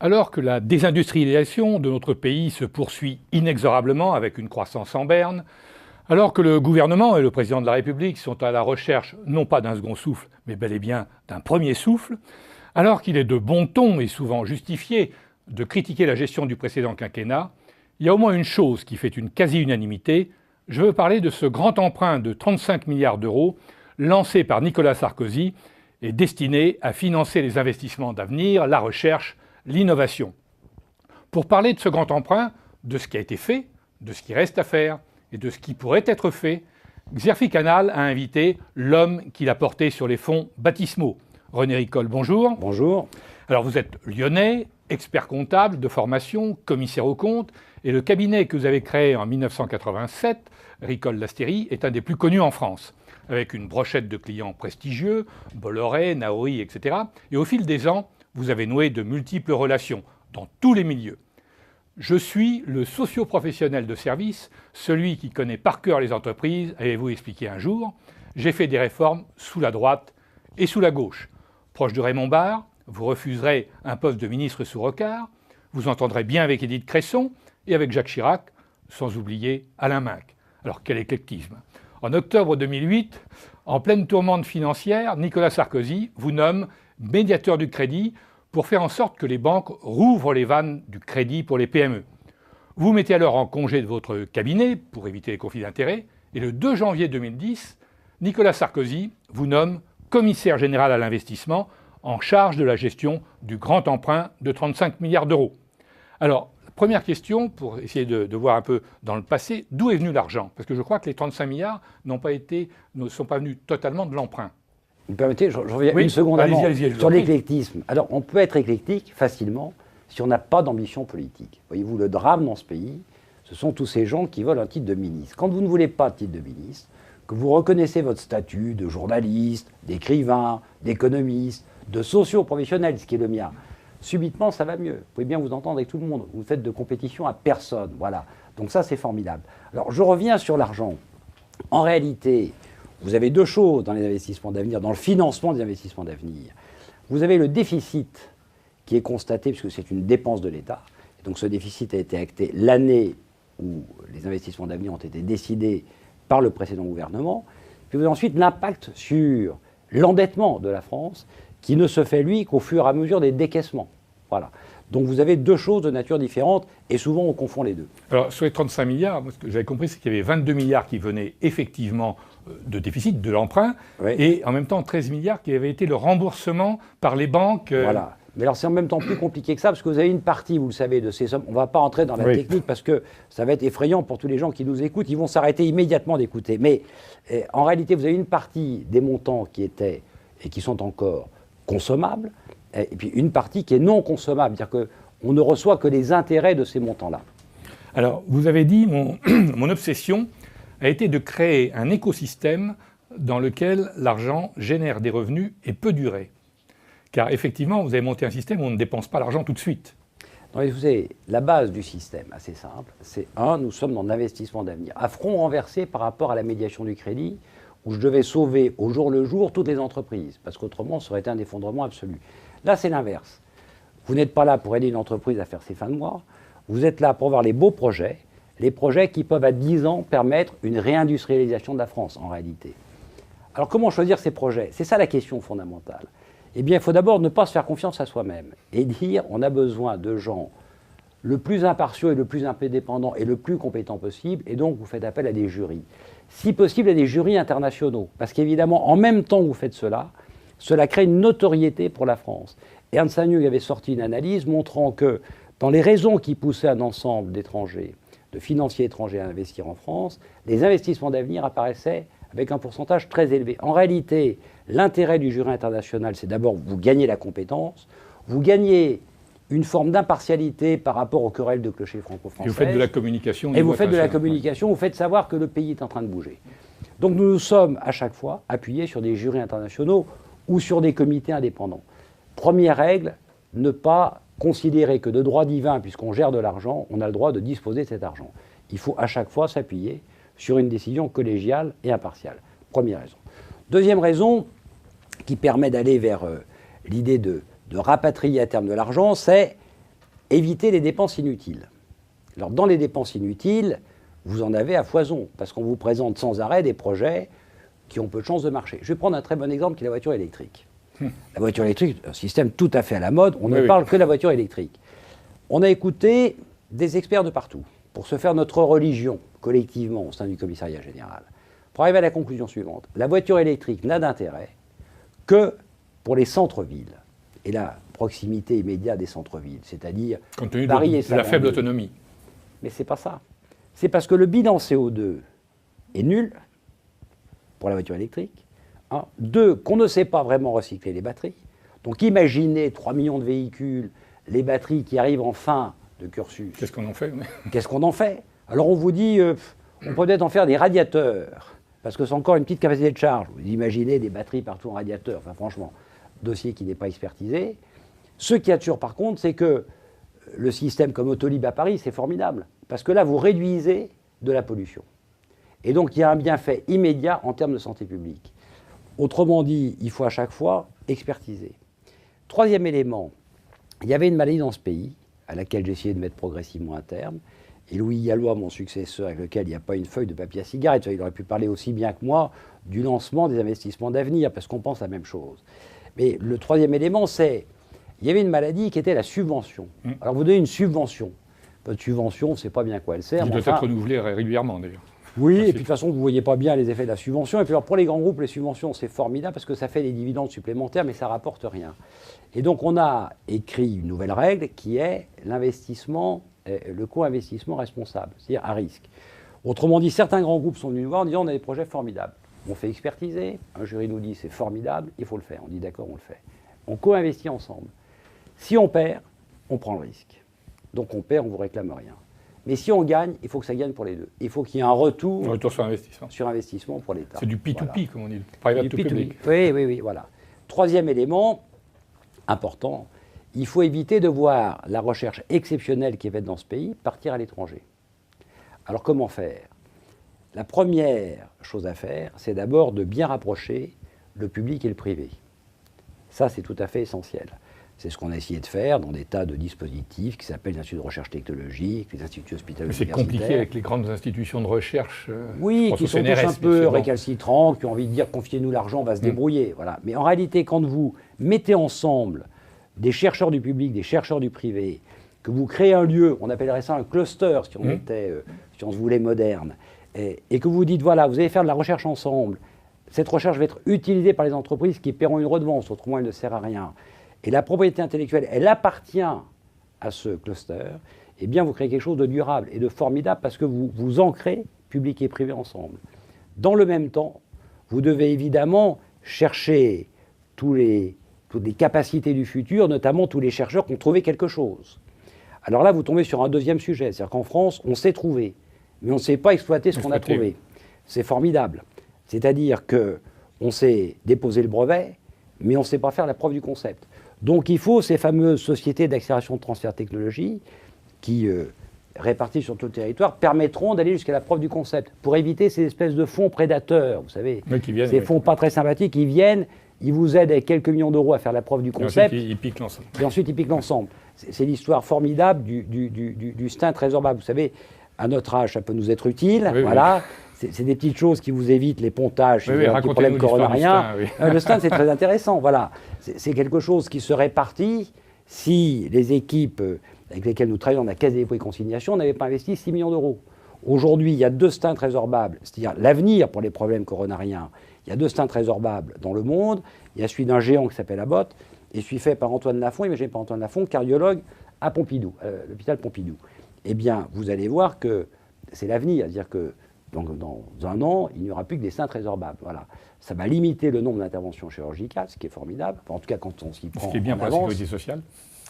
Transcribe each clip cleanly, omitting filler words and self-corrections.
Alors que la désindustrialisation de notre pays se poursuit inexorablement avec une croissance en berne, alors que le gouvernement et le président de la République sont à la recherche non pas d'un second souffle, mais bel et bien d'un premier souffle, alors qu'il est de bon ton et souvent justifié de critiquer la gestion du précédent quinquennat, il y a au moins une chose qui fait une quasi-unanimité. Je veux parler de ce grand emprunt de 35 milliards d'euros lancé par Nicolas Sarkozy et destiné à financer les investissements d'avenir, la recherche, l'innovation. Pour parler de ce grand emprunt, de ce qui a été fait, de ce qui reste à faire et de ce qui pourrait être fait, Xerfi Canal a invité l'homme qui l'a porté sur les fonds baptismaux. René Ricol, bonjour. Bonjour. Alors vous êtes lyonnais, expert comptable de formation, commissaire aux comptes, et le cabinet que vous avez créé en 1987, Ricol Lasteyrie, est un des plus connus en France, avec une brochette de clients prestigieux, Bolloré, Naori, etc. Et au fil des ans, vous avez noué de multiples relations dans tous les milieux. Je suis le socio-professionnel de service, celui qui connaît par cœur les entreprises, avez-vous expliqué un jour. J'ai fait des réformes sous la droite et sous la gauche. Proche de Raymond Barre, vous refuserez un poste de ministre sous Rocard, vous entendrez bien avec Édith Cresson et avec Jacques Chirac, sans oublier Alain Minc. Alors quel éclectisme. En octobre 2008, en pleine tourmente financière, Nicolas Sarkozy vous nomme médiateur du crédit pour faire en sorte que les banques rouvrent les vannes du crédit pour les PME. Vous mettez alors en congé de votre cabinet pour éviter les conflits d'intérêts et le 2 janvier 2010, Nicolas Sarkozy vous nomme commissaire général à l'investissement en charge de la gestion du grand emprunt de 35 milliards d'euros. Alors, première question, pour essayer de voir un peu dans le passé, d'où est venu l'argent? Parce que je crois que les 35 milliards ne sont pas venus totalement de l'emprunt. Vous me permettez, je reviens une seconde avant sur l'éclectisme. Alors, on peut être éclectique facilement si on n'a pas d'ambition politique. Voyez-vous, le drame dans ce pays, ce sont tous ces gens qui veulent un titre de ministre. Quand vous ne voulez pas de titre de ministre, que vous reconnaissez votre statut de journaliste, d'écrivain, d'économiste, de socio-professionnel, ce qui est le mien, subitement, ça va mieux. Vous pouvez bien vous entendre avec tout le monde. Vous faites de compétition à personne. Voilà. Donc ça, c'est formidable. Alors, je reviens sur l'argent. En réalité, vous avez deux choses dans les investissements d'avenir, dans le financement des investissements d'avenir. Vous avez le déficit qui est constaté, puisque c'est une dépense de l'État. Et donc ce déficit a été acté l'année où les investissements d'avenir ont été décidés par le précédent gouvernement. Puis vous avez ensuite l'impact sur l'endettement de la France, qui ne se fait, lui, qu'au fur et à mesure des décaissements. Voilà. Donc vous avez deux choses de nature différente, et souvent on confond les deux. Alors sur les 35 milliards, moi, ce que j'avais compris, c'est qu'il y avait 22 milliards qui venaient effectivement de déficit, de l'emprunt, oui. Et en même temps 13 milliards qui avaient été le remboursement par les banques. Voilà. Mais alors c'est en même temps plus compliqué que ça, parce que vous avez une partie, vous le savez, de ces sommes. On ne va pas entrer dans la technique, parce que ça va être effrayant pour tous les gens qui nous écoutent. Ils vont s'arrêter immédiatement d'écouter. Mais en réalité, vous avez une partie des montants qui étaient, et qui sont encore, consommables, et puis une partie qui est non consommable, c'est-à-dire qu'on ne reçoit que les intérêts de ces montants-là. Alors, vous avez dit, mon obsession a été de créer un écosystème dans lequel l'argent génère des revenus et peut durer. Car effectivement, vous avez monté un système où on ne dépense pas l'argent tout de suite. Non, vous savez, la base du système, assez simple, c'est nous sommes dans l'investissement d'avenir. À front renversé par rapport à la médiation du crédit, où je devais sauver au jour le jour toutes les entreprises, parce qu'autrement, ça aurait été un effondrement absolu. Là, c'est l'inverse. Vous n'êtes pas là pour aider une entreprise à faire ses fins de mois, vous êtes là pour voir les beaux projets, les projets qui peuvent à 10 ans permettre une réindustrialisation de la France, en réalité. Alors, comment choisir ces projets? C'est ça la question fondamentale. Eh bien, il faut d'abord ne pas se faire confiance à soi-même et dire on a besoin de gens le plus impartiaux et le plus indépendants et le plus compétents possible, et donc vous faites appel à des jurys. Si possible, à des jurys internationaux, parce qu'évidemment, en même temps que vous faites cela, cela crée une notoriété pour la France. Et Ernst & Young avait sorti une analyse montrant que dans les raisons qui poussaient un ensemble d'étrangers, de financiers étrangers à investir en France, les investissements d'avenir apparaissaient avec un pourcentage très élevé. En réalité, l'intérêt du jury international, c'est d'abord vous gagnez la compétence, vous gagnez une forme d'impartialité par rapport aux querelles de clocher franco-français. Et vous faites de la communication. Et vous faites de la communication, vous faites savoir que le pays est en train de bouger. Donc nous nous sommes à chaque fois appuyés sur des jurys internationaux ou sur des comités indépendants. Première règle, ne pas considérer que de droit divin, puisqu'on gère de l'argent, on a le droit de disposer de cet argent. Il faut à chaque fois s'appuyer sur une décision collégiale et impartiale. Première raison. Deuxième raison, qui permet d'aller vers l'idée de rapatrier à terme de l'argent, c'est éviter les dépenses inutiles. Alors, dans les dépenses inutiles, vous en avez à foison, parce qu'on vous présente sans arrêt des projets qui ont peu de chances de marcher. Je vais prendre un très bon exemple qui est la voiture électrique. La voiture électrique, un système tout à fait à la mode, on ne parle que de la voiture électrique. On a écouté des experts de partout pour se faire notre religion collectivement au sein du commissariat général, pour arriver à la conclusion suivante. La voiture électrique n'a d'intérêt que pour les centres-villes et la proximité immédiate des centres-villes, c'est-à-dire compte tenu Paris et de la faible autonomie. Mais c'est pas ça. C'est parce que le bilan CO2 est nul pour la voiture électrique. 1. 2, qu'on ne sait pas vraiment recycler les batteries. Donc imaginez 3 millions de véhicules, les batteries qui arrivent en fin de cursus. Qu'est-ce qu'on en fait? Qu'est-ce qu'on en fait? Alors on vous dit, on peut peut-être en faire des radiateurs, parce que c'est encore une petite capacité de charge. Vous imaginez des batteries partout en radiateur. Enfin franchement, dossier qui n'est pas expertisé. Ce qu'il y a de sûr par contre, c'est que le système comme Autolib à Paris, c'est formidable. Parce que là, vous réduisez de la pollution. Et donc, il y a un bienfait immédiat en termes de santé publique. Autrement dit, il faut à chaque fois expertiser. Troisième élément, il y avait une maladie dans ce pays, à laquelle j'ai essayé de mettre progressivement un terme. Et Louis Gallois, mon successeur, avec lequel il n'y a pas une feuille de papier à cigarette, il aurait pu parler aussi bien que moi du lancement des investissements d'avenir, parce qu'on pense la même chose. Mais le troisième élément, c'est il y avait une maladie qui était la subvention. Alors vous donnez une subvention. Votre subvention, on ne sait pas bien à quoi elle sert. Il doit être renouvelé régulièrement d'ailleurs. Oui, et puis de toute façon, vous ne voyez pas bien les effets de la subvention. Et puis alors, pour les grands groupes, les subventions, c'est formidable parce que ça fait des dividendes supplémentaires, mais ça ne rapporte rien. Et donc on a écrit une nouvelle règle qui est l'investissement, le co-investissement responsable, c'est-à-dire à risque. Autrement dit, certains grands groupes sont venus nous voir en disant on a des projets formidables. On fait expertiser, un jury nous dit c'est formidable, il faut le faire. On dit d'accord, on le fait. On co-investit ensemble. Si on perd, on prend le risque. Donc on perd, on ne vous réclame rien. Mais si on gagne, il faut que ça gagne pour les deux. Il faut qu'il y ait un retour sur investissement pour l'État. C'est du P2P, voilà. Comme on dit, private to public. Oui, voilà. Troisième élément important, il faut éviter de voir la recherche exceptionnelle qui est faite dans ce pays partir à l'étranger. Alors comment faire? La première chose à faire, c'est d'abord de bien rapprocher le public et le privé. Ça, c'est tout à fait essentiel. C'est ce qu'on a essayé de faire dans des tas de dispositifs qui s'appellent les instituts de recherche technologique, les instituts hospitalo-universitaires. C'est compliqué avec les grandes institutions de recherche. Oui, qui sont tous un peu récalcitrants, qui ont envie de dire confiez-nous l'argent, on va se débrouiller. Voilà. Mais en réalité, quand vous mettez ensemble des chercheurs du public, des chercheurs du privé, que vous créez un lieu, on appellerait ça un cluster si on se voulait moderne, et que vous dites voilà, vous allez faire de la recherche ensemble, cette recherche va être utilisée par les entreprises qui paieront une redevance, autrement elle ne sert à rien. Et la propriété intellectuelle, elle appartient à ce cluster, eh bien vous créez quelque chose de durable et de formidable parce que vous vous ancrez public et privé ensemble. Dans le même temps, vous devez évidemment chercher toutes les capacités du futur, notamment tous les chercheurs qui ont trouvé quelque chose. Alors là, vous tombez sur un deuxième sujet, c'est-à-dire qu'en France, on sait trouver, mais on ne sait pas exploiter ce qu'on a trouvé. C'est formidable. C'est-à-dire qu'on sait déposer le brevet, mais on ne sait pas faire la preuve du concept. Donc il faut ces fameuses sociétés d'accélération de transfert de technologie qui, réparties sur tout le territoire, permettront d'aller jusqu'à la preuve du concept pour éviter ces espèces de fonds prédateurs, vous savez, ces fonds pas très sympathiques, ils viennent, ils vous aident avec quelques millions d'euros à faire la preuve du concept. Et ensuite, ils piquent l'ensemble. Et ensuite, ils piquent l'ensemble. C'est l'histoire formidable du Stein résorbable. Vous savez, à notre âge, ça peut nous être utile, voilà. Oui. C'est des petites choses qui vous évitent les pontages, les problèmes coronariens. Le Stein, c'est très intéressant, voilà. C'est quelque chose qui se répartit si les équipes avec lesquelles nous travaillons dans la Caisse des dépôts et consignations n'avaient pas investi 6 millions d'euros. Aujourd'hui, il y a 2 Steins résorbables, c'est-à-dire l'avenir pour les problèmes coronariens. Il y a 2 Steins résorbables dans le monde. Il y a celui d'un géant qui s'appelle Abbott et celui fait par Antoine Lafont, imaginez par Antoine Lafont, cardiologue à Pompidou, l'hôpital Pompidou. Eh bien, vous allez voir que c'est l'avenir, c'est-à-dire que donc, dans un an, il n'y aura plus que des Steins résorbables. Voilà. Ça va limiter le nombre d'interventions chirurgicales, ce qui est formidable. Enfin, en tout cas, quand on s'y prend. Ce qui est bien pour la sécurité sociale.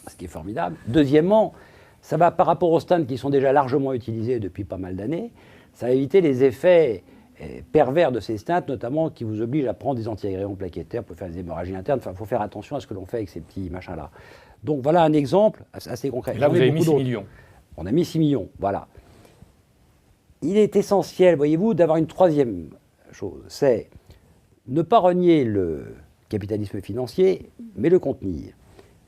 Ce qui est formidable. Deuxièmement, ça va par rapport aux Steins qui sont déjà largement utilisés depuis pas mal d'années, ça va éviter les effets pervers de ces stents, notamment qui vous obligent à prendre des antiagrégants plaquettaires pour faire des hémorragies internes. Enfin, il faut faire attention à ce que l'on fait avec ces petits machins-là. Donc voilà un exemple assez concret. Et là, vous avez mis 6 millions. On a mis 6 millions, voilà. Il est essentiel, voyez-vous, d'avoir une troisième chose, c'est ne pas renier le capitalisme financier, mais le contenir.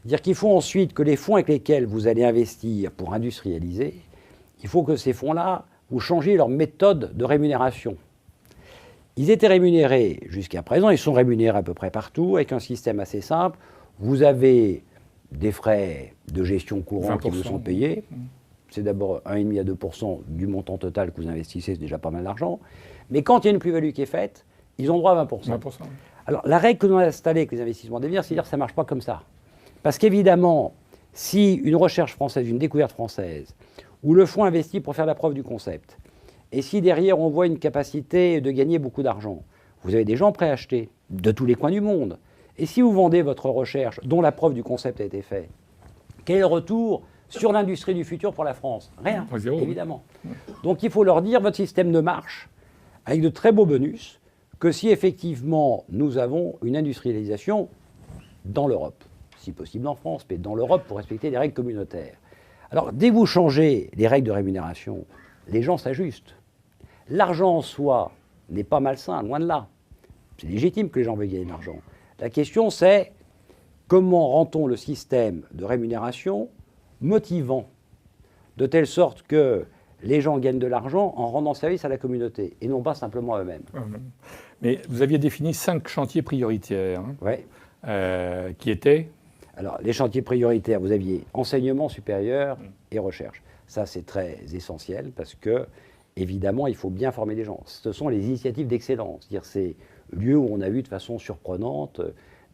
C'est-à-dire qu'il faut ensuite que les fonds avec lesquels vous allez investir pour industrialiser, il faut que ces fonds-là, vous changiez leur méthode de rémunération. Ils étaient rémunérés jusqu'à présent, ils sont rémunérés à peu près partout, avec un système assez simple. Vous avez des frais de gestion courants qui vous sont payés. C'est d'abord 1,5 à 2% du montant total que vous investissez, c'est déjà pas mal d'argent. Mais quand il y a une plus-value qui est faite, ils ont droit à 20%. 20%. Alors la règle que nous avons installée avec les investissements d'avenir, c'est de dire que ça ne marche pas comme ça. Parce qu'évidemment, si une recherche française, une découverte française, où le fonds investit pour faire la preuve du concept, et si derrière on voit une capacité de gagner beaucoup d'argent, vous avez des gens prêts à acheter de tous les coins du monde. Et si vous vendez votre recherche, dont la preuve du concept a été faite, quel est le retour sur l'industrie du futur pour la France? Rien, évidemment. Donc il faut leur dire, votre système ne marche, avec de très beaux bonus, que si effectivement nous avons une industrialisation dans l'Europe, si possible en France, mais dans l'Europe pour respecter les règles communautaires. Alors dès que vous changez les règles de rémunération, les gens s'ajustent. L'argent en soi n'est pas malsain, loin de là. C'est légitime que les gens veuillent gagner de l'argent. La question c'est comment rend-on le système de rémunération motivant, de telle sorte que les gens gagnent de l'argent en rendant service à la communauté, et non pas simplement à eux-mêmes. Mais vous aviez défini 5 chantiers prioritaires, qui étaient... Alors, les chantiers prioritaires, vous aviez enseignement supérieur et recherche. Ça, c'est très essentiel, parce que, évidemment, il faut bien former les gens. Ce sont les initiatives d'excellence, c'est-à-dire ces lieux où on a vu de façon surprenante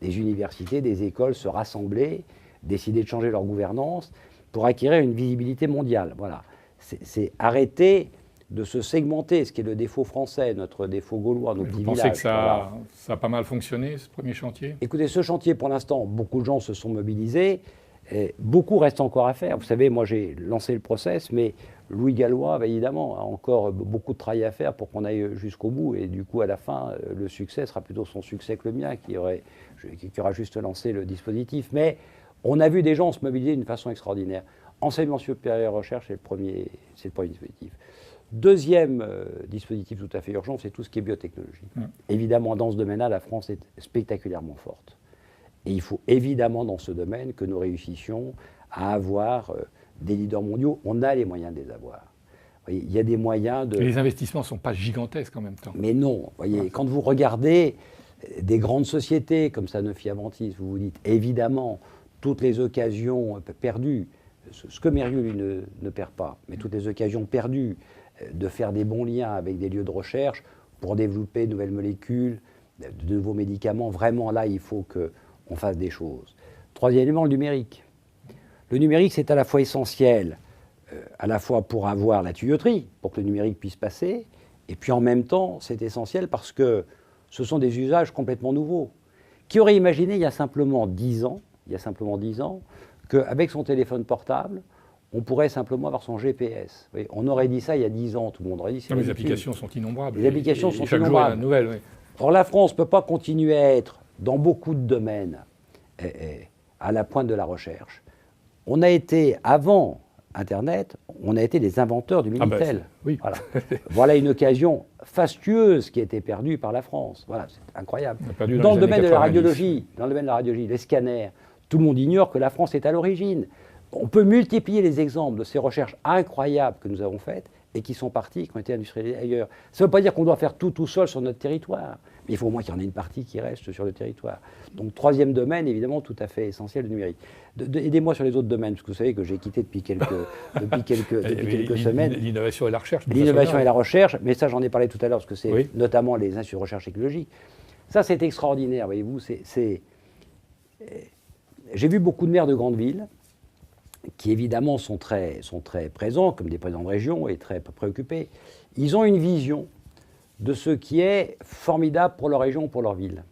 des universités, des écoles se rassembler, décider de changer leur gouvernance pour acquérir une visibilité mondiale. Voilà. C'est arrêter de se segmenter, ce qui est le défaut français, notre défaut gaulois, nos petits villages. Vous pensez que ça a pas mal fonctionné, ce premier chantier? Écoutez, ce chantier, pour l'instant, beaucoup de gens se sont mobilisés. Et beaucoup reste encore à faire. Vous savez, moi, j'ai lancé le process, mais Louis Gallois, évidemment, a encore beaucoup de travail à faire pour qu'on aille jusqu'au bout. Et du coup, à la fin, le succès sera plutôt son succès que le mien, qui aura juste lancé le dispositif. Mais on a vu des gens se mobiliser d'une façon extraordinaire. Enseignement supérieur et recherche, c'est le premier dispositif. Deuxième dispositif tout à fait urgent, c'est tout ce qui est biotechnologie. Évidemment, dans ce domaine-là, la France est spectaculairement forte. Et il faut évidemment, dans ce domaine, que nous réussissions à avoir des leaders mondiaux. On a les moyens de les avoir. Voyez, il y a des moyens de... Et les investissements ne sont pas gigantesques en même temps. Mais non. Voyez, quand vous regardez des grandes sociétés comme Sanofi Aventis, vous vous dites, évidemment, toutes les occasions perdues, ce que Mérieux, lui, ne perd pas, mais toutes les occasions perdues de faire des bons liens avec des lieux de recherche pour développer de nouvelles molécules, de nouveaux médicaments, vraiment là, il faut qu'on fasse des choses. Troisième élément, le numérique. Le numérique, c'est à la fois essentiel, à la fois pour avoir la tuyauterie, pour que le numérique puisse passer, et puis en même temps, c'est essentiel parce que ce sont des usages complètement nouveaux. Qui aurait imaginé il y a simplement 10 ans, qu'avec son téléphone portable, on pourrait simplement avoir son GPS. Vous voyez, on aurait dit ça il y a 10 ans, tout le monde aurait dit... Les applications sont innombrables. Les applications sont chaque innombrables. Jour, il y a une nouvelle, oui. Or, la France ne peut pas continuer à être, dans beaucoup de domaines, à la pointe de la recherche. On a été, avant Internet, on a été les inventeurs du Minitel. Oui. Voilà. Voilà une occasion fastueuse qui a été perdue par la France. Voilà, c'est incroyable. Dans le domaine de la radiologie, les scanners, tout le monde ignore que la France est à l'origine. On peut multiplier les exemples de ces recherches incroyables que nous avons faites et qui sont parties, qui ont été industrialisées ailleurs. Ça ne veut pas dire qu'on doit faire tout seul sur notre territoire, mais il faut au moins qu'il y en ait une partie qui reste sur le territoire. Donc, troisième domaine, évidemment, tout à fait essentiel, le numérique. Aidez-moi sur les autres domaines, parce que vous savez que j'ai quitté depuis quelques semaines. L'innovation et la recherche. L'innovation et la recherche, mais ça, j'en ai parlé tout à l'heure, parce que c'est notamment les instituts de recherche écologique. Ça, c'est extraordinaire, voyez-vous. J'ai vu beaucoup de maires de grandes villes qui évidemment sont très présents, comme des présidents de région, et très préoccupés. Ils ont une vision de ce qui est formidable pour leur région ou pour leur ville.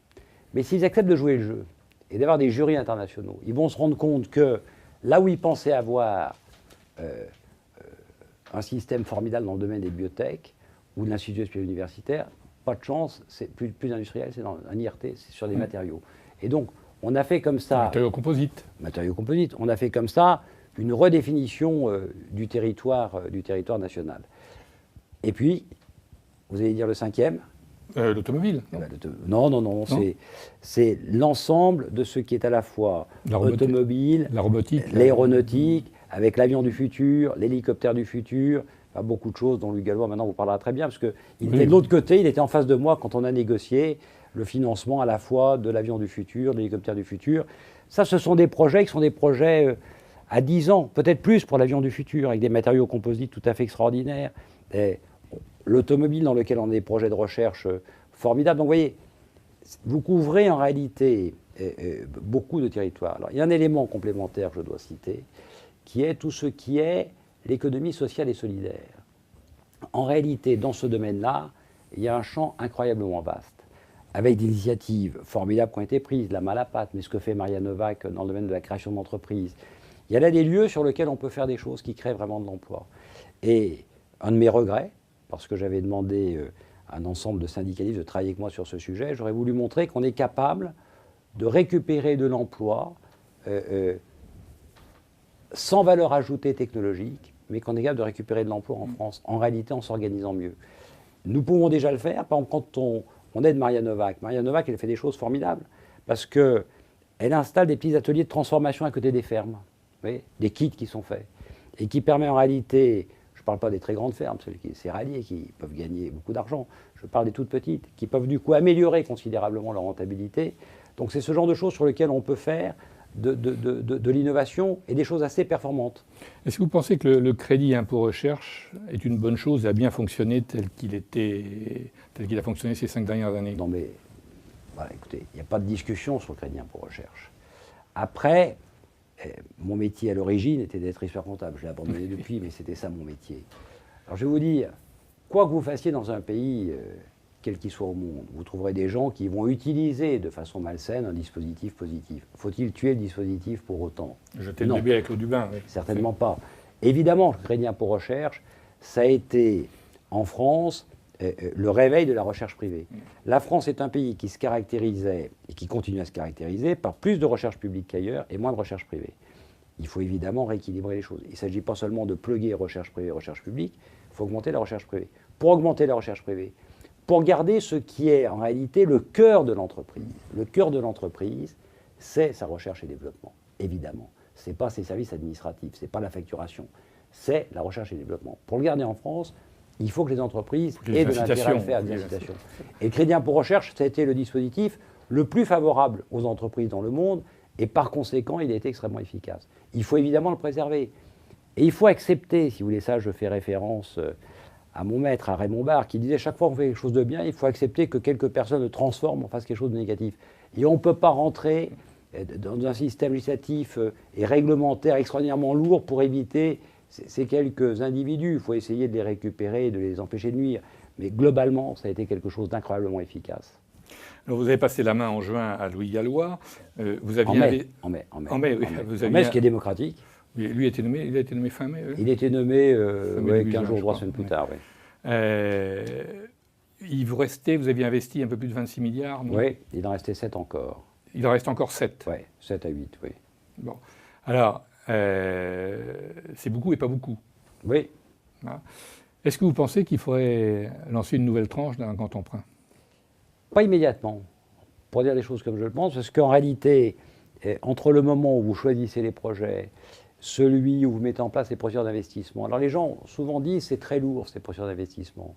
Mais s'ils acceptent de jouer le jeu et d'avoir des jurys internationaux, ils vont se rendre compte que là où ils pensaient avoir un système formidable dans le domaine des biotech ou de l'Institut supérieur universitaire, pas de chance, c'est plus industriel, c'est dans un IRT, c'est sur des matériaux. Et donc, on a fait comme ça... Matériaux composites. Matériaux composites. On a fait comme ça une redéfinition du territoire national. Et puis, vous allez dire le cinquième, L'automobile. Non. C'est l'ensemble de ce qui est à la fois automobile, la robotique, l'aéronautique, avec l'avion du futur, l'hélicoptère du futur, enfin, beaucoup de choses dont Louis Gallois maintenant vous parlera très bien, parce qu'il était de l'autre côté, il était en face de moi quand on a négocié le financement à la fois de l'avion du futur, de l'hélicoptère du futur. Ça, ce sont des projets qui sont des projets à 10 ans, peut-être plus pour l'avion du futur, avec des matériaux composites tout à fait extraordinaires. Et l'automobile dans lequel on a des projets de recherche formidables. Donc vous voyez, vous couvrez en réalité beaucoup de territoires. Alors, il y a un élément complémentaire que je dois citer, qui est tout ce qui est l'économie sociale et solidaire. En réalité, dans ce domaine-là, il y a un champ incroyablement vaste, avec des initiatives formidables qui ont été prises, la main à la pâte, mais ce que fait Maria Novak dans le domaine de la création d'entreprises. Il y a là des lieux sur lesquels on peut faire des choses qui créent vraiment de l'emploi. Et un de mes regrets, parce que j'avais demandé à un ensemble de syndicalistes de travailler avec moi sur ce sujet, j'aurais voulu montrer qu'on est capable de récupérer de l'emploi sans valeur ajoutée technologique, mais qu'on est capable de récupérer de l'emploi en France, en réalité en s'organisant mieux. Nous pouvons déjà le faire. Par exemple, quand on aide Maria Novak, elle fait des choses formidables, parce qu'elle installe des petits ateliers de transformation à côté des fermes, vous voyez, des kits qui sont faits, et qui permet en réalité, je ne parle pas des très grandes fermes, celles céréaliers qui peuvent gagner beaucoup d'argent, je parle des toutes petites, qui peuvent du coup améliorer considérablement leur rentabilité. Donc c'est ce genre de choses sur lesquelles on peut faire de l'innovation et des choses assez performantes. Est-ce que vous pensez que le crédit impôt recherche est une bonne chose et a bien fonctionné tel qu'il a fonctionné ces 5 dernières années? Non mais, voilà, écoutez, il n'y a pas de discussion sur le crédit impôt recherche. Après, mon métier à l'origine était d'être expert comptable. Je l'ai abandonné depuis, mais c'était ça mon métier. Alors je vais vous dire, quoi que vous fassiez dans un pays, quel qu'il soit au monde, vous trouverez des gens qui vont utiliser de façon malsaine un dispositif positif. Faut-il tuer le dispositif pour autant? Jeter le bébé avec l'eau du bain. Oui. Certainement pas. Évidemment, le crédit impôt recherche, ça a été en France le réveil de la recherche privée. La France est un pays qui se caractérisait et qui continue à se caractériser par plus de recherche publique qu'ailleurs et moins de recherche privée. Il faut évidemment rééquilibrer les choses. Il ne s'agit pas seulement de pluguer recherche privée et recherche publique, il faut augmenter la recherche privée. Pour augmenter la recherche privée, pour garder ce qui est en réalité le cœur de l'entreprise. Le cœur de l'entreprise, c'est sa recherche et développement, évidemment. Ce n'est pas ses services administratifs, ce n'est pas la facturation, c'est la recherche et développement. Pour le garder en France, il faut que les entreprises aient de l'intérêt à le faire, des incitations. Et le crédit impôt recherche, ça a été le dispositif le plus favorable aux entreprises dans le monde, et par conséquent, il a été extrêmement efficace. Il faut évidemment le préserver. Et il faut accepter, si vous voulez ça, je fais référence à mon maître, à Raymond Barre, qui disait chaque fois qu'on fait quelque chose de bien, il faut accepter que quelques personnes le transforment, en fassent quelque chose de négatif. Et on ne peut pas rentrer dans un système législatif et réglementaire extraordinairement lourd pour éviter ces quelques individus. Il faut essayer de les récupérer et de les empêcher de nuire. Mais globalement, ça a été quelque chose d'incroyablement efficace. Alors vous avez passé la main en juin à Louis Gallois. Vous aviez en mai, oui. Ce qui est démocratique. Lui a été nommé fin mai. Il a été nommé 15 jours, 3 semaines plus tard. Oui. Vous aviez investi un peu plus de 26 milliards. Non? Oui, il en restait 7 encore. Il en reste encore 7. Oui, 7 à 8, oui. Bon. Alors, c'est beaucoup et pas beaucoup. Oui. Voilà. Est-ce que vous pensez qu'il faudrait lancer une nouvelle tranche d'un grand emprunt? Pas immédiatement, pour dire les choses comme je le pense, parce qu'en réalité, entre le moment où vous choisissez les projets, celui où vous mettez en place les procédures d'investissement. Alors les gens souvent disent c'est très lourd ces procédures d'investissement.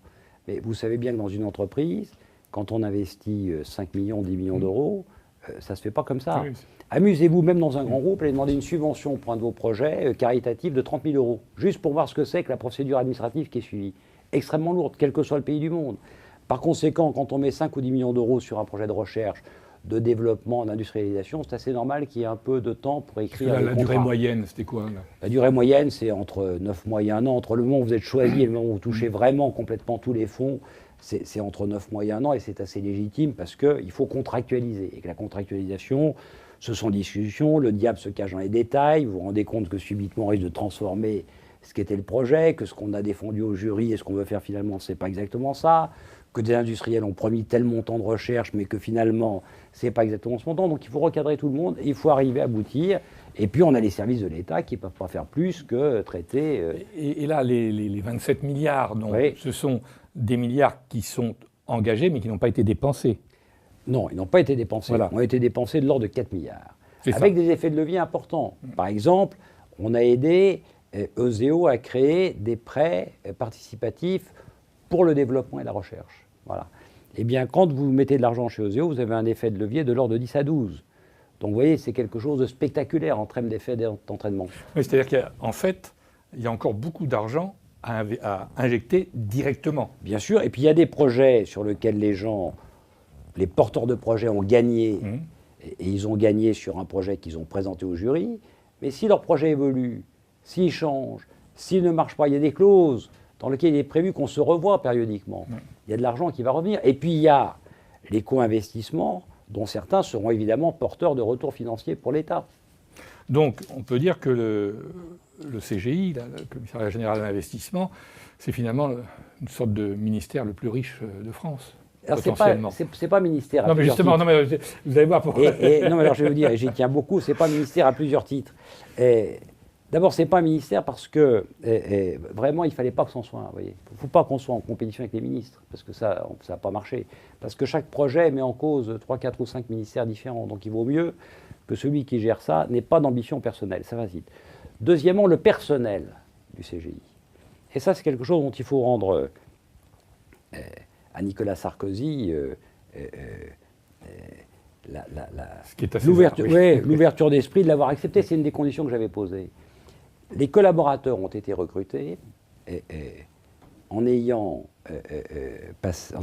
Mais vous savez bien que dans une entreprise, quand on investit 5 millions, 10 millions d'euros, ça ne se fait pas comme ça. Oui. Amusez-vous, même dans un grand groupe, allez demander une subvention pour un de vos projets caritatifs de 30 000 euros, juste pour voir ce que c'est que la procédure administrative qui est suivie. Extrêmement lourde, quel que soit le pays du monde. Par conséquent, quand on met 5 ou 10 millions d'euros sur un projet de recherche, de développement, d'industrialisation, c'est assez normal qu'il y ait un peu de temps pour écrire la durée moyenne, c'était quoi là? La durée moyenne, c'est entre 9 mois et 1 an. Entre le moment où vous êtes choisi et le moment où vous touchez vraiment complètement tous les fonds, c'est entre 9 mois et 1 an, et c'est assez légitime parce qu'il faut contractualiser. Et que la contractualisation, ce sont des discussions, le diable se cache dans les détails, vous vous rendez compte que subitement on risque de transformer ce qu'était le projet, que ce qu'on a défendu au jury et ce qu'on veut faire finalement, c'est pas exactement ça, que des industriels ont promis tel montant de recherche, mais que finalement, c'est pas exactement ce montant. Donc il faut recadrer tout le monde, et il faut arriver à aboutir. Et puis on a les services de l'État qui ne peuvent pas faire plus que traiter... Et là, les 27 milliards, donc, oui. Ce sont des milliards qui sont engagés, mais qui n'ont pas été dépensés. Non, ils n'ont pas été dépensés. Voilà. Ils ont été dépensés de l'ordre de 4 milliards. C'est Avec ça. des effets de levier importants. Par exemple, on a aidé ESEO à créer des prêts participatifs pour le développement et la recherche. Voilà. Eh bien, quand vous mettez de l'argent chez ESEO, vous avez un effet de levier de l'ordre de 10 à 12. Donc, vous voyez, c'est quelque chose de spectaculaire en termes d'effet d'entraînement. Oui, c'est-à-dire qu'en fait, il y a encore beaucoup d'argent à injecter directement. Bien sûr. Et puis, il y a des projets sur lesquels les porteurs de projets ont gagné. Et ils ont gagné sur un projet qu'ils ont présenté au jury. Mais si leur projet évolue, s'il change, s'il ne marche pas, il y a des clauses dans lesquelles il est prévu qu'on se revoie périodiquement. Il y a de l'argent qui va revenir. Et puis, il y a les co-investissements, dont certains seront évidemment porteurs de retours financiers pour l'État. Donc, on peut dire que le CGI, le Commissariat général de l'investissement, c'est finalement une sorte de ministère le plus riche de France. Alors, Potentiellement. c'est pas ministère à Non, mais plusieurs justement, titres. non, mais vous allez voir pourquoi. Non, mais alors je vais vous dire, et j'y tiens beaucoup, c'est pas ministère à plusieurs titres. D'abord, c'est pas un ministère parce que vraiment, il fallait pas que c'en soit un. Vous voyez, faut pas qu'on soit en compétition avec les ministres, parce que ça n'a pas marché. Parce que chaque projet met en cause 3, 4 ou 5 ministères différents. Donc, il vaut mieux que celui qui gère ça n'ait pas d'ambition personnelle. Ça va vite. Deuxièmement, le personnel du CGI. Et ça, c'est quelque chose dont il faut rendre à Nicolas Sarkozy l'ouverture d'esprit de l'avoir accepté. C'est une des conditions que j'avais posées. Les collaborateurs ont été recrutés en étant passés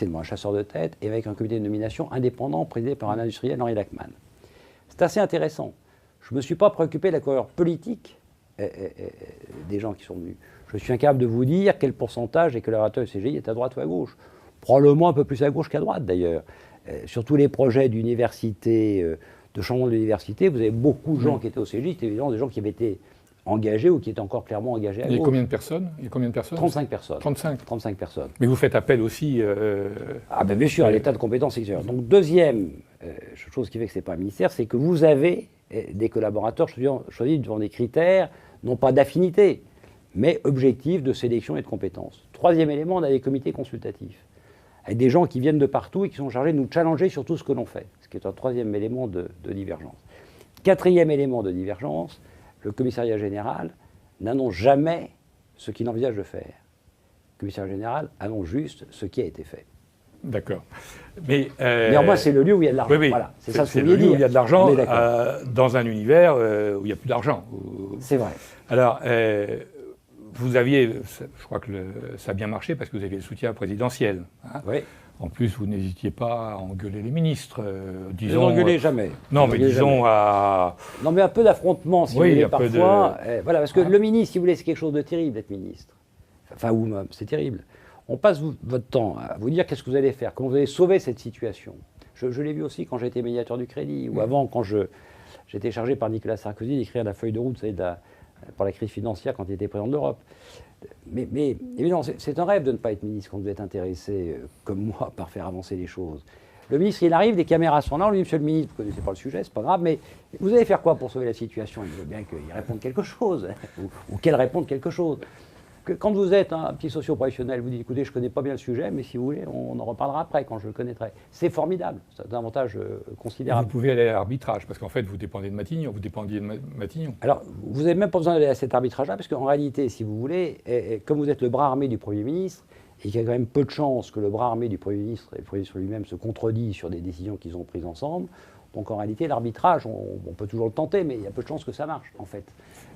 devant un chasseur de tête et avec un comité de nomination indépendant présidé par un industriel, Henri Lachmann. C'est assez intéressant. Je ne me suis pas préoccupé de la couleur politique des gens qui sont venus. Je suis incapable de vous dire quel pourcentage des collaborateurs du CGI est à droite ou à gauche. Probablement un peu plus à gauche qu'à droite d'ailleurs. Sur tous les projets d'université, de changement de l'université, vous avez beaucoup de gens qui étaient au CGI, c'était évidemment des gens qui avaient été engagés ou qui étaient encore clairement engagés à gauche. Il y a combien de personnes? 35 personnes. 35 personnes. Mais vous faites appel aussi... Ah ben bien sûr, à l'état de compétence extérieure. Donc deuxième chose qui fait que ce n'est pas un ministère, c'est que vous avez des collaborateurs choisis devant des critères, non pas d'affinité, mais objectifs de sélection et de compétences. Troisième élément, on a des comités consultatifs, avec des gens qui viennent de partout et qui sont chargés de nous challenger sur tout ce que l'on fait, ce qui est un troisième élément de divergence. Quatrième élément de divergence, le commissariat général n'annonce jamais ce qu'il envisage de faire. Le commissariat général annonce juste ce qui a été fait. D'accord. Mais néanmoins, c'est le lieu où il y a de l'argent. Oui, voilà, c'est ça, c'est le lieu où il y a de l'argent dans un univers où il n'y a plus d'argent. C'est vrai. Alors, vous aviez, je crois que ça a bien marché parce que vous aviez le soutien présidentiel. Hein. Oui. En plus, vous n'hésitiez pas à engueuler les ministres. Disons, je n'engueulais jamais. Non, mais disons à... Non, mais un peu d'affrontement, si vous voulez, parfois. Voilà, parce que le ministre, si vous voulez, c'est quelque chose de terrible d'être ministre. Enfin, c'est terrible. On passe votre temps à vous dire qu'est-ce que vous allez faire, comment vous allez sauver cette situation. Je l'ai vu aussi quand j'étais médiateur du crédit, ou avant, quand j'étais chargé par Nicolas Sarkozy d'écrire la feuille de route, vous savez, pour la crise financière quand il était président de l'Europe. Mais évidemment, c'est un rêve de ne pas être ministre quand vous êtes intéressé, comme moi, par faire avancer les choses. Le ministre, il arrive, les caméras sont là, on lui dit, monsieur le ministre, vous ne connaissez pas le sujet, c'est pas grave, mais vous allez faire quoi pour sauver la situation? Il veut bien qu'il réponde quelque chose, ou qu'elle réponde quelque chose. Quand vous êtes un petit socio-professionnel, vous dites, écoutez, je ne connais pas bien le sujet, mais si vous voulez, on en reparlera après, quand je le connaîtrai. C'est formidable, c'est un avantage considérable. Vous pouvez aller à l'arbitrage, parce qu'en fait, vous dépendez de Matignon, Alors, vous n'avez même pas besoin d'aller à cet arbitrage-là, parce qu'en réalité, si vous voulez, comme vous êtes le bras armé du Premier ministre, et qu'il y a quand même peu de chances que le bras armé du Premier ministre et le Premier ministre lui-même se contredisent sur des décisions qu'ils ont prises ensemble, donc en réalité, l'arbitrage, on peut toujours le tenter, mais il y a peu de chances que ça marche, en fait.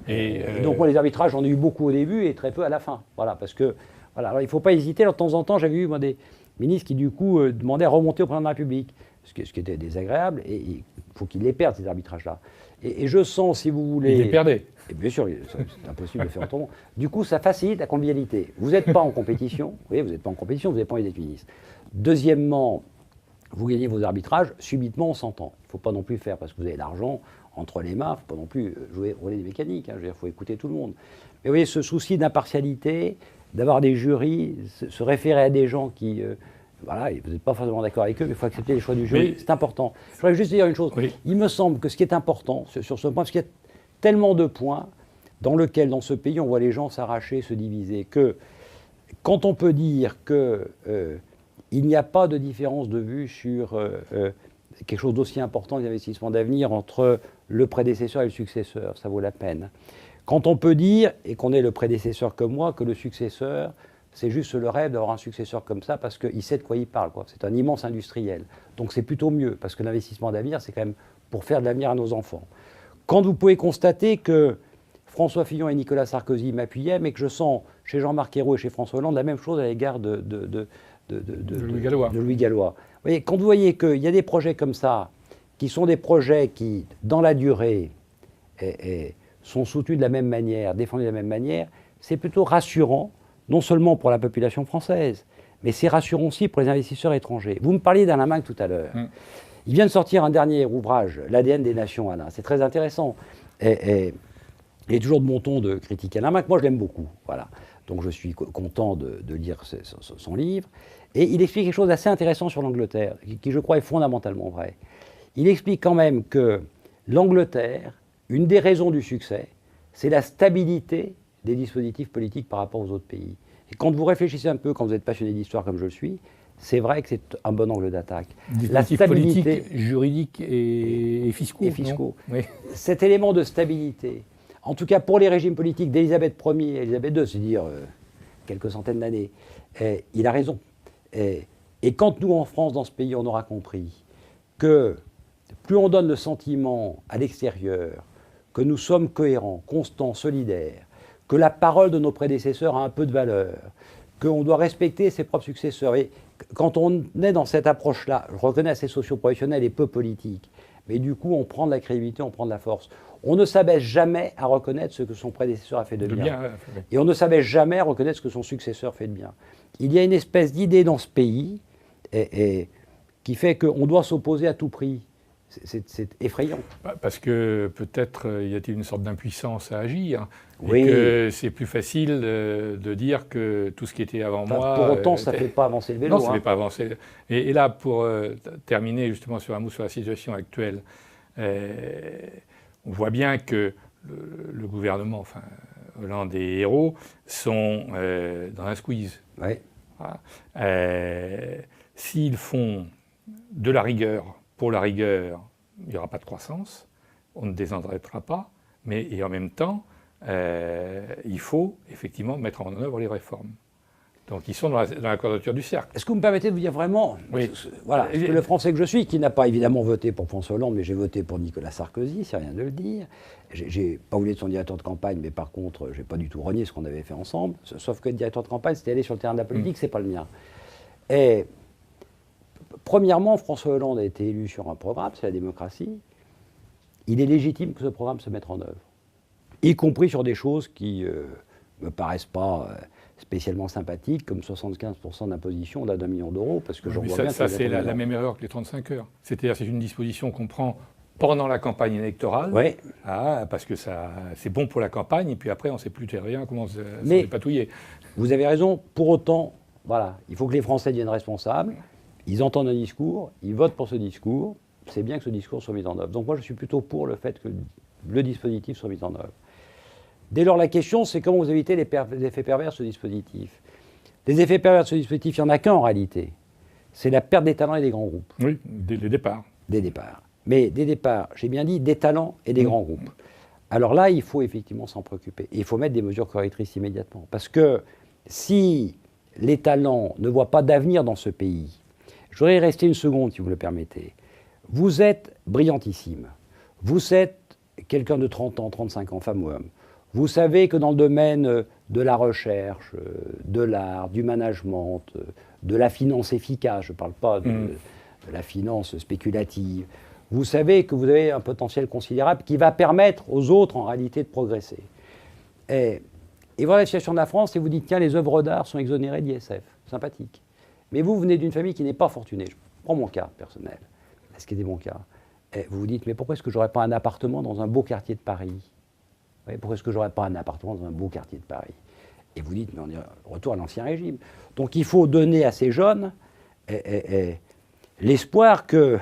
Et donc moi, les arbitrages, j'en ai eu beaucoup au début et très peu à la fin. Voilà, parce que voilà, alors, il ne faut pas hésiter. Alors, de temps en temps, j'avais eu des ministres qui, du coup, demandaient à remonter au président de la République, ce qui était désagréable, et il faut qu'ils les perdent, ces arbitrages-là. Et je sens, si vous voulez... Ils les perdaient. Et bien sûr, c'est impossible de faire autrement. Du coup, ça facilite la convivialité. Vous n'êtes pas en compétition, vous voyez, vous n'êtes pas en compétition, vous n'avez pas envie d'être ministre. Deuxièmement, vous gagnez vos arbitrages, subitement on s'entend. Il ne faut pas non plus faire, parce que vous avez l'argent entre les mains, il ne faut pas non plus jouer rouler des mécaniques, hein, il faut écouter tout le monde. Mais vous voyez, ce souci d'impartialité, d'avoir des jurys, se référer à des gens qui... voilà, vous n'êtes pas forcément d'accord avec eux, mais il faut accepter les choix du jury, c'est important. Je voudrais juste dire une chose. Oui. Il me semble que ce qui est important sur ce point, parce qu'il y a tellement de points dans lesquels, dans ce pays, on voit les gens s'arracher, se diviser, que quand on peut dire que... il n'y a pas de différence de vue sur quelque chose d'aussi important que l'investissement d'avenir entre le prédécesseur et le successeur. Ça vaut la peine. Quand on peut dire, et qu'on est le prédécesseur comme moi, que le successeur, c'est juste le rêve d'avoir un successeur comme ça parce qu'il sait de quoi il parle, quoi. C'est un immense industriel. Donc c'est plutôt mieux, parce que l'investissement d'avenir, c'est quand même pour faire de l'avenir à nos enfants. Quand vous pouvez constater que François Fillon et Nicolas Sarkozy m'appuyaient, mais que je sens chez Jean-Marc Ayrault et chez François Hollande la même chose à l'égard de Louis Gallois. Vous voyez, quand vous voyez qu'il y a des projets comme ça, qui sont des projets qui, dans la durée, sont soutenus de la même manière, défendus de la même manière, c'est plutôt rassurant, non seulement pour la population française, mais c'est rassurant aussi pour les investisseurs étrangers. Vous me parliez d'Alain Minc tout à l'heure. Il vient de sortir un dernier ouvrage, L'ADN des nations, Alain. C'est très intéressant. Et il est toujours de mon ton de critiquer Alain Minc. Moi, je l'aime beaucoup. Voilà. Donc, je suis content de lire son livre. Et il explique quelque chose d'assez intéressant sur l'Angleterre, qui, je crois, est fondamentalement vrai. Il explique quand même que l'Angleterre, une des raisons du succès, c'est la stabilité des dispositifs politiques par rapport aux autres pays. Et quand vous réfléchissez un peu, quand vous êtes passionné d'histoire comme je le suis, c'est vrai que c'est un bon angle d'attaque. La stabilité politique, juridique et fiscaux. Et fiscaux. Oui. Cet élément de stabilité, en tout cas pour les régimes politiques d'Élisabeth Ier et Élisabeth II, c'est-à-dire quelques centaines d'années, il a raison. Et quand nous, en France, dans ce pays, on aura compris que plus on donne le sentiment à l'extérieur que nous sommes cohérents, constants, solidaires, que la parole de nos prédécesseurs a un peu de valeur, qu'on doit respecter ses propres successeurs. Et quand on est dans cette approche-là, je reconnais assez socio-professionnelle et peu politique, mais du coup, on prend de la crédibilité, on prend de la force. On ne s'abaisse jamais à reconnaître ce que son prédécesseur a fait de bien. Et on ne s'abaisse jamais à reconnaître ce que son successeur fait de bien. Il y a une espèce d'idée dans ce pays qui fait qu'on doit s'opposer à tout prix. C'est effrayant. Parce que peut-être y a-t-il une sorte d'impuissance à agir, oui. Et que c'est plus facile de dire que tout ce qui était avant moi... Pour autant, ça ne fait pas avancer le vélo. Non, ça ne fait pas avancer. Et là, pour terminer justement sur un mot sur la situation actuelle, on voit bien que le gouvernement, enfin Hollande et Ayrault, sont dans un squeeze. Oui. Voilà. S'ils font de la rigueur, pour la rigueur, il n'y aura pas de croissance, on ne désendetera pas, mais et en même temps, il faut effectivement mettre en œuvre les réformes. Donc ils sont dans la quadrature du cercle. Est-ce que vous me permettez de vous dire vraiment, oui. Voilà, que le Français que je suis, qui n'a pas évidemment voté pour François Hollande, mais j'ai voté pour Nicolas Sarkozy, c'est rien de le dire. J'ai pas voulu être son directeur de campagne, mais par contre, j'ai pas du tout renié ce qu'on avait fait ensemble. Sauf que le directeur de campagne, c'était aller sur le terrain de la politique, c'est pas le mien. Et premièrement, François Hollande a été élu sur un programme, c'est la démocratie. Il est légitime que ce programme se mette en œuvre, y compris sur des choses qui me paraissent pas spécialement sympathiques, comme 75% d'imposition au-delà d'1 million d'euros, parce que je vois bien... Ça, c'est la même erreur que les 35 heures. C'est-à-dire c'est une disposition qu'on prend pendant la campagne électorale, oui. Parce que c'est bon pour la campagne, et puis après, on ne sait plus rien comment se dépatouiller. Vous avez raison, pour autant, voilà, il faut que les Français deviennent responsables, ils entendent un discours, ils votent pour ce discours, c'est bien que ce discours soit mis en œuvre. Donc moi, je suis plutôt pour le fait que le dispositif soit mis en œuvre. Dès lors, la question, c'est comment vous évitez les effets pervers de ce dispositif. Les effets pervers de ce dispositif, il n'y en a qu'un en réalité. C'est la perte des talents et des grands groupes. Oui, des départs. Des départs. Mais des départs, j'ai bien dit, des talents et des grands groupes. Alors là, il faut effectivement s'en préoccuper. Et il faut mettre des mesures correctrices immédiatement. Parce que si les talents ne voient pas d'avenir dans ce pays, je voudrais y rester une seconde, si vous me le permettez. Vous êtes brillantissime. Vous êtes quelqu'un de 30 ans, 35 ans, femme ou homme. Vous savez que dans le domaine de la recherche, de l'art, du management, de la finance efficace, je ne parle pas de la finance spéculative, vous savez que vous avez un potentiel considérable qui va permettre aux autres, en réalité, de progresser. Et voilà la situation de la France, et vous dites, tiens, les œuvres d'art sont exonérées d'ISF. Sympathique. Mais vous venez d'une famille qui n'est pas fortunée. Je prends mon cas personnel, ce qui est mon cas. Et vous vous dites, mais pourquoi est-ce que je n'aurais pas un appartement dans un beau quartier de Paris ? Pourquoi est-ce que je n'aurais pas un appartement dans un beau quartier de Paris ? Et vous dites, mais on est retour à l'ancien régime. Donc il faut donner à ces jeunes l'espoir que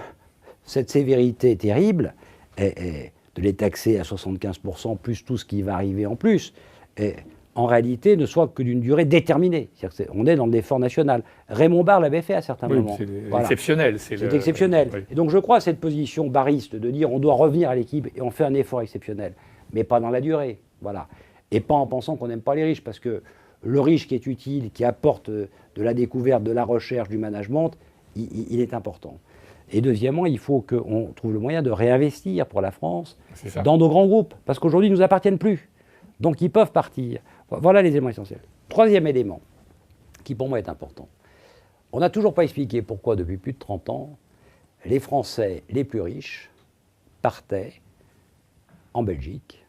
cette sévérité terrible, de les taxer à 75%, plus tout ce qui va arriver en plus, en réalité, ne soit que d'une durée déterminée. On est dans l'effort national. Raymond Barre l'avait fait à certains moments. C'est exceptionnel. C'est exceptionnel. Oui. Et donc je crois à cette position barriste de dire on doit revenir à l'équilibre et on fait un effort exceptionnel, mais pas dans la durée. Voilà. Et pas en pensant qu'on n'aime pas les riches, parce que le riche qui est utile, qui apporte de la découverte, de la recherche, du management, il est important. Et deuxièmement, il faut qu'on trouve le moyen de réinvestir pour la France dans nos grands groupes, parce qu'aujourd'hui, ils ne nous appartiennent plus. Donc, ils peuvent partir. Voilà les éléments essentiels. Troisième élément, qui pour moi est important. On n'a toujours pas expliqué pourquoi, depuis plus de 30 ans, les Français les plus riches partaient en Belgique,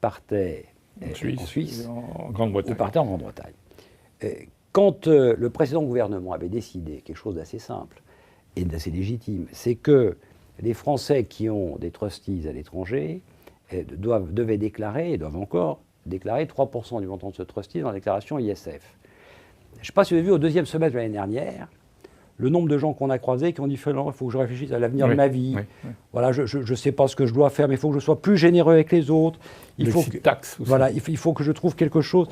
partaient en Suisse, en Grande-Bretagne. Ou partaient en Grande-Bretagne. Quand le précédent gouvernement avait décidé quelque chose d'assez simple, et d'assez légitime, c'est que les Français qui ont des trustees à l'étranger devaient déclarer, et doivent encore déclarer 3% du montant de ce trustee dans la déclaration ISF. Je ne sais pas si vous avez vu au deuxième semestre de l'année dernière, le nombre de gens qu'on a croisés qui ont dit « il faut que je réfléchisse à l'avenir de ma vie. Voilà, je ne sais pas ce que je dois faire, mais il faut que je sois plus généreux avec les autres. Il faut que je trouve quelque chose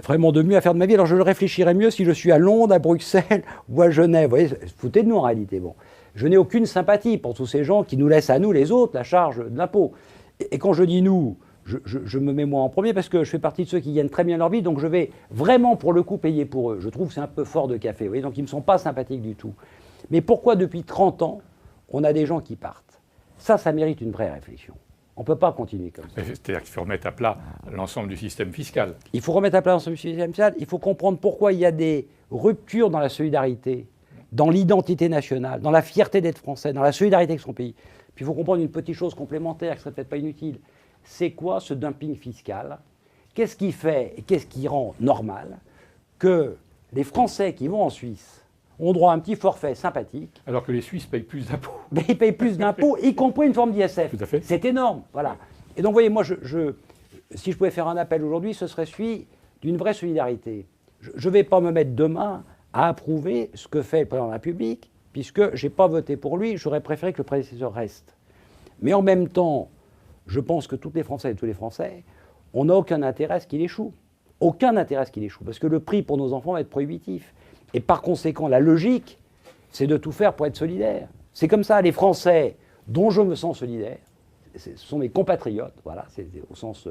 vraiment de mieux à faire de ma vie. Alors je le réfléchirais mieux si je suis à Londres, à Bruxelles ou à Genève. Vous voyez, foutez de nous en réalité. Bon. Je n'ai aucune sympathie pour tous ces gens qui nous laissent à nous, les autres, la charge de l'impôt. Et quand je dis nous, je me mets moi en premier parce que je fais partie de ceux qui gagnent très bien leur vie, donc je vais vraiment pour le coup payer pour eux. Je trouve que c'est un peu fort de café, vous voyez, donc ils ne me sont pas sympathiques du tout. Mais pourquoi depuis 30 ans, on a des gens qui partent? Ça mérite une vraie réflexion. On ne peut pas continuer comme ça. C'est-à-dire qu'il faut remettre à plat l'ensemble du système fiscal. Il faut remettre à plat l'ensemble du système fiscal. Il faut comprendre pourquoi il y a des ruptures dans la solidarité, dans l'identité nationale, dans la fierté d'être français, dans la solidarité avec son pays. Puis il faut comprendre une petite chose complémentaire qui ne serait peut-être pas inutile. C'est quoi ce dumping fiscal? Qu'est-ce qui fait et qu'est-ce qui rend normal que les Français qui vont en Suisse ont droit à un petit forfait sympathique. Alors que les Suisses payent plus d'impôts. Mais ils payent plus d'impôts, y compris une forme d'ISF. Tout à fait. C'est énorme, voilà. Et donc, vous voyez, moi, si je pouvais faire un appel aujourd'hui, ce serait celui d'une vraie solidarité. Je ne vais pas me mettre demain à approuver ce que fait le président de la République, puisque je n'ai pas voté pour lui, j'aurais préféré que le prédécesseur reste. Mais en même temps, je pense que toutes les Françaises et tous les Français, on n'a aucun intérêt à ce qu'il échoue. Aucun intérêt à ce qu'il échoue, parce que le prix pour nos enfants va être prohibitif. Et par conséquent, la logique, c'est de tout faire pour être solidaire. C'est comme ça, les Français dont je me sens solidaire, ce sont mes compatriotes, voilà, c'est au sens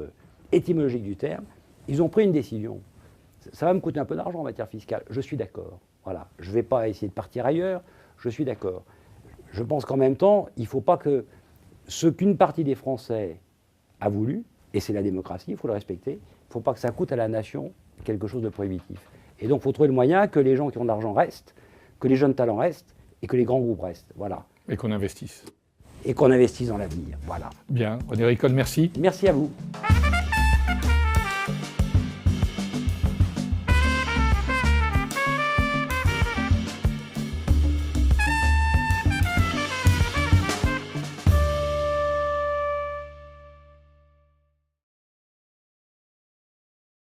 étymologique du terme, ils ont pris une décision. Ça va me coûter un peu d'argent en matière fiscale, je suis d'accord. Voilà. Je ne vais pas essayer de partir ailleurs, je suis d'accord. Je pense qu'en même temps, il ne faut pas que ce qu'une partie des Français a voulu, et c'est la démocratie, il faut le respecter, il ne faut pas que ça coûte à la nation quelque chose de prohibitif. Et donc il faut trouver le moyen que les gens qui ont de l'argent restent, que les jeunes talents restent, et que les grands groupes restent. Voilà. Et qu'on investisse. Et qu'on investisse dans l'avenir. Voilà. Bien. René Ricol, merci. Merci à vous.